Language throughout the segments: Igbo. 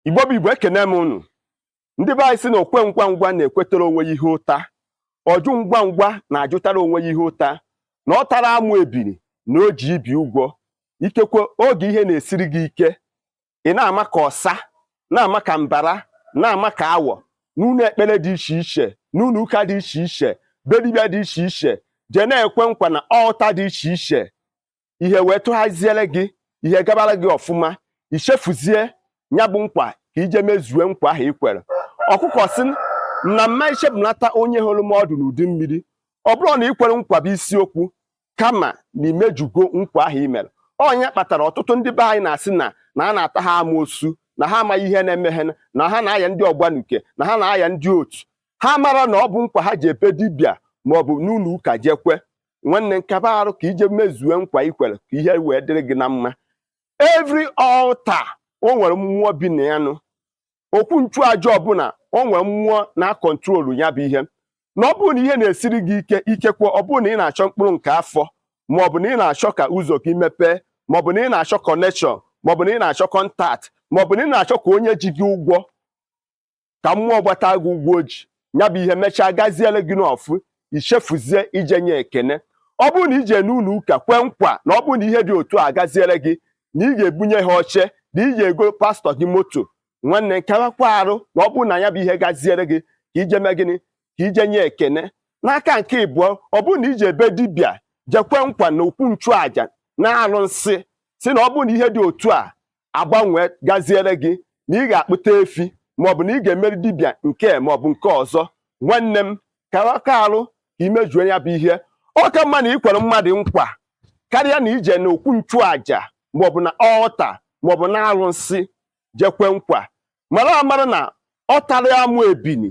Igbo bụ Igbo ekene m unu. Ndị be anyị sị na okwe ngwa ngwa na-ekwetara onwe ya ihe ụta. Ọjụ ngwa ngwa na-ajụtara onwe ya ihe ụta. Na ọ tara amụ ebiri na o ji ibi ụgwọ. Ikekwe oge ihe na-esiri gị ike, ị na-ama ka ọsa, na-ama ka mbara, na-ama ka awọ, n'ụlọ ekpere dị iche iche, n'ụlọ ụka dị iche iche, be dibịa dị iche iche, jee na-ekwe nkwa na ọlta dị iche iche. Ihe wee tụghaziere gị, ihe gabara gị ọfụma, ichefuzie nya bụ nkwa ka ije mezue nkwa ahụ ikwere. Ọkụkọ sị na mma ichebunata onye hụrụ m ọdụ n'ụdị mmiri. Ọ bụrụ na ikwere nkwa bụ isiokwu kama na imejugo nkwa ahụ imere. Onye kpatara ọtụtụ ndị be anyị na-asị na a na-ata ha amoosu, na ha amaghị ihe na-eme ha, na ha na-aya ndị ọgbanuke, na ha na-aya ndị otu. Ha mara na ọ bụ nkwa ha ji epe dibịa ma ọ bụ n'ụlọ ụka jekwe. Nwanne nkaba arụ ka ije mezue nkwa ikwere ka ihe wee dịrị gị na mma. Every altar o nwere mmụọ bi na ya nụ. Okwu nchụaja ọbụla o nwere mmụọ na-akọntrolu ya bụ ihe. Na ọ bụrụ na ihe na-esiri gị ike, ikekwe ọ bụrụ na ị na-achọ mkpụrụ nke afọ, ma ọ bụ na ị na-achọ ka ụzọ gị mepee, ma ọ bụ na ị na-achọ connection, ma ọ bụ na ị na-achọ contact, ma ọ bụ na ị na-achọ ka onye ji gị ụgwọ, ka mmụọ gbata gị ụgwọ ji, ya bụ ihe mechaa gaziere gị n'ọfụ, ichefuzie ije nye ekene. Ọ bụrụ na ije n'ụlọ ụka kwe nkwa na ọ bụrụ na ihe dị otu a gaziere gị, na ị ga-ebunye ha oche, na ị ga-ego pastọ gị moto. Nwanne nkabakwa arụ na ọ bụrụ na ya bụ ihe gaziere gị ka ije mee gịnị, ka ije nye ekene. N'aka nke ịbụọ, ọ bụrụ na ije ebe dibịa jekwe nkwa na okwu nchụaja na-arụ nsị, si na ọ bụrụ na ihe dị otu a agbanwee gaziere gị, na ị ga-akpụta efi, maọbụ na ị ga-emeri dibịa nke maọbụ nke ọzọ. Nwanne m kabaka arụ ka imejuo ya bụ ihe. Ọ ka mma na ikwere mmadụ nkwa karịa na ije na okwu nchụaja maọbụ na ọlta maọbụ na arụsị jekwe nkwa. Mara amara na ọ tara amụ ebini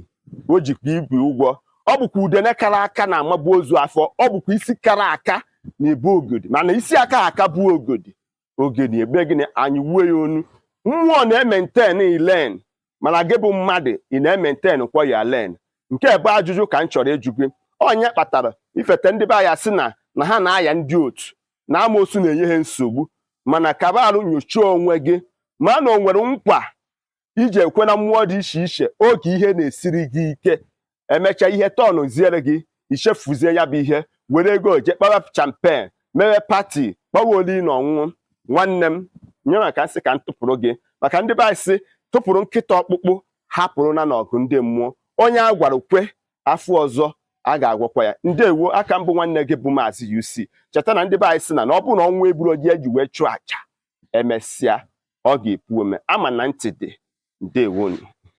o jikwa ibi ụgwọ. Ọ bụkwa udene kara aka na amagbu ozu afọ. Ọ bụkwa isi kara aka na ebu ogodi, mana isi aka aka bụ ogodi. Ogodi ebe gịnị anyị wuo ya onu. Mmụọ na-ementenu ilen, mana gị bụ mmadụ ị na-ementenu kwa ya len. Nke ebe ajụjụ ka m chọrọ ịjụ gị. Onye kpatara ifete ndị be anyị sị na ha na-aya ndị otu, na amoosu na-enye ha nsogbu. Mana kaba arụ nyochaa onwe gị, ma na o nwere nkwa iji ekwe na mmụọ dị iche iche oge ihe na-esiri gị ike. Emechaa ihe tọnụ ziere gị, ichefuzie ya bụ ihe, were ego je kpawa champen, mewe pati, kpawa oli na ọṅụṅụ. Nwanne m nye maka nsị ka m tụpụrụ gị, maka ndị be anyị sị tụpụrụ nkịta ọkpụkpụ hapụrụ na n'ọgụ ndị mmụọ. Onye a gwara kwe, afọ ọzọ a ga-agwakwa ya. Ndewo, aka mbụ nwanne gị bụ Maazị UC. Cheta na ndị be anyị sị na ọ bụrụ na ọnwa eburu oji eji wee chụọ aja, emesịa ọ ga-epu ome. Ama na ntị dị. Ndewonu.